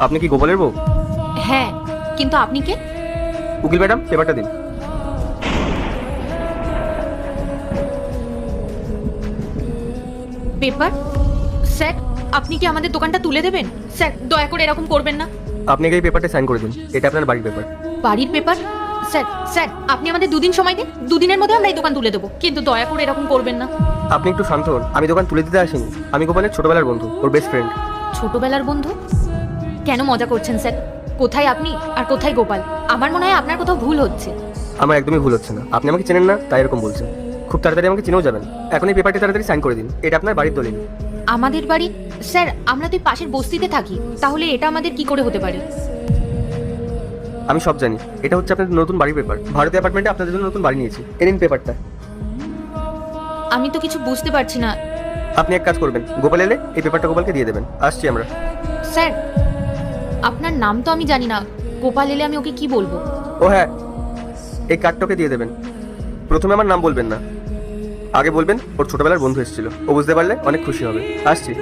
আপনি কি গোপালের বউ? হ্যাঁ, কিন্তু আপনি কে? উকিল ম্যাডাম, পেপারটা দিন। পেপার? স্যার, আপনি কি আমাদের দোকানটা তুলে দেবেন? স্যার, দয়া করে এরকম করবেন না। আপনি আগে এই পেপারটা সাইন করে দিন, এটা আপনার বাড়ির পেপার। বাড়ির পেপার? স্যার স্যার আপনি আমাদের দুদিন সময় দিন, দুদিনের মধ্যে আমরা এই দোকান তুলে দেবো, কিন্তু দয়া করে এরকম করবেন না। আপনি একটু শান্ত হন, আমি দোকান তুলে দিতে আসিনি। আমি গোপালের ছোটবেলার বন্ধু, ওর বেস্ট ফ্রেন্ড। ছোটবেলার বন্ধু? কেন মজা করছেন স্যার? কোথায় আপনি আর কোথায় গোপাল? আমার মনে হয় আপনার কোথাও ভুল হচ্ছে। আমার একদমই ভুল হচ্ছে না, আপনি আমাকে চেনেন না তাই এরকম বলছেন। খুব তাড়াতাড়ি আমাকে চিনেও যাবেন। এখন এই পেপারটি তাড়াতাড়ি সাইন করে দিন, এটা আপনার বাড়ির দলিল। আমাদের বাড়ি? স্যার, আমরা তো পাশের বস্তিতে থাকি, তাহলে এটা আমাদের কি করে হতে পারে? আমি সব জানি, এটা হচ্ছে আপনাদের নতুন বাড়ির পেপার। ভারতীয় অ্যাপার্টমেন্টে আপনাদের জন্য নতুন বাড়ি নিয়েছি, এ নিন পেপারটা। আমি তো কিছু বুঝতে পারছি না। আপনি এক কাজ করবেন, গোপাল এলে এই পেপারটা গোপালকে দিয়ে দেবেন। আসছি আমরা। স্যার, আপনার নাম তো আমি জানি না, গোপাল এলে আমি ওকে কি বলবো? ও হ্যাঁ, এই কার্ডটাকে দিয়ে দেবেন। প্রথমে আমার নাম বলবেন না, আগে বলবেন ওর ছোটবেলার বন্ধু এসেছিল, ও বুঝতে পারলে অনেক খুশি হবে। আসছি।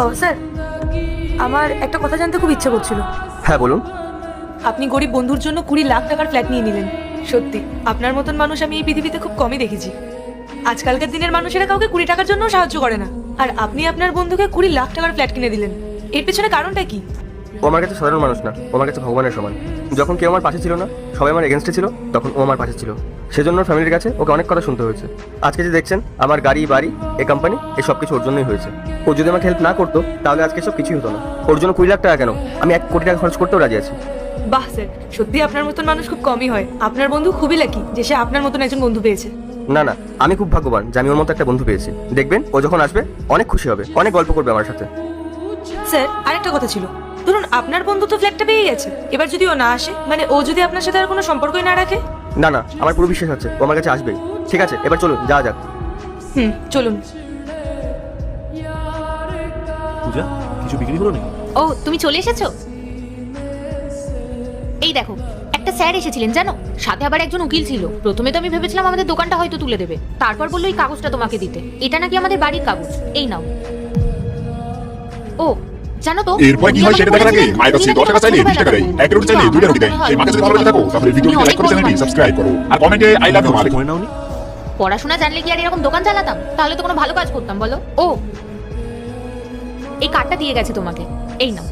ও স্যার, আমার একটা কথা জানতে খুব ইচ্ছে করছিল। হ্যাঁ বলুন। আপনি গরিব বন্ধুর জন্য 20 লাখ টাকার ফ্ল্যাট নিয়ে নিলেন। সত্যি আপনার মতন মানুষ আমি এই পৃথিবীতে খুব কমই দেখেছি। আজকালকার দিনের মানুষেরা কাউকে 20 টাকার জন্য সাহায্য করে না, আর আপনি আপনার বন্ধুকে 20 লাখ টাকার ফ্ল্যাট কিনে দিলেন। এর পেছনে কারণটা কি? ও আমার কাছে সাধারণ মানুষ না, ও আমার কাছে ভগবানের সমান। যখন কেউ আমার পাশে ছিল না, সবাই আমার এগেনস্টে ছিল, তখন ও আমার পাশে ছিল। সেজন্য ওর ফ্যামিলির কাছে ওকে অনেক কথা শুনতে হয়েছে। আজকে যে দেখছেন আমার গাড়ি বাড়ি এই কোম্পানি, এই সব কিছু ওর জন্যই হয়েছে। ও যদি আমাকে হেল্প না করতো তাহলে আজকে সব কিছুই হতো না। ওর জন্য 20 লাখ টাকা কেন, আমি 1 কোটি টাকা খরচ করতেও রাজি আছি। বাহ স্যার, সত্যি আপনার মতন মানুষ খুব কমই হয়। আপনার বন্ধু খুবই লাকি যে সে আপনার মতন একজন বন্ধু পেয়েছে। না না, আমি খুব ভাগ্যবান যে আমি ওর মতো একটা বন্ধু পেয়েছি। দেখবেন ও যখন আসবে অনেক খুশি হবে, অনেক গল্প করবে আমার সাথে। স্যার, আরেকটা কথা ছিল। ধরুন আপনার বন্ধু তো ফ্ল্যাটটা পেয়ে গেছে, এবার যদি ও না আসে, মানে ও যদি আপনার সাথে আর কোনো সম্পর্কই না রাখে? না না, আমার পুরো বিশ্বাস আছে ও আমার কাছে আসবেই। ঠিক আছে, এবার চলুন যাওয়া যাক। চলুন। পূজা, কিছু বিক্রি হলো নাকি? ও, তুমি চলে এসেছো? এই দেখো, একটা স্যার এসেছিলেন জানো, সাথে আবার একজন উকিল ছিল। প্রথমে তো আমি ভেবেছিলাম আমাদের দোকানটা হয়তো তুলে দেবে, তারপর বললো এই কাগজটা তোমাকে দিতে। এটা নাকি আমাদের বাড়ির কাগজ, এই নাও। ও জানো তো, এরপর কি হয় সেটা দেখার আগে মায়ের কাছে 10 টাকা চাইলে 20 টাকা দেয়, 1 রুটি চাইলে 2 রুটি দেয়। সেই মাকে যদি ভালো লাগে থাকো তাহলে ভিডিওটি লাইক করে চ্যানেলটি সাবস্ক্রাইব করো আর কমেন্টে আই লাভ ইউ মা লিখো। সময় নাওনি? পড়াশোনা জানলে কি আর এরকম দোকান চালাতাম? তাহলে তো কোনো ভালো কাজ করতাম বলো। ও, এই কার্ডটা দিয়ে গেছে তোমাকে, এই নাও।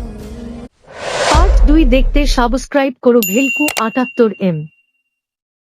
পার্ট 2 দেখতে সাবস্ক্রাইব করো ভেলকু 78M।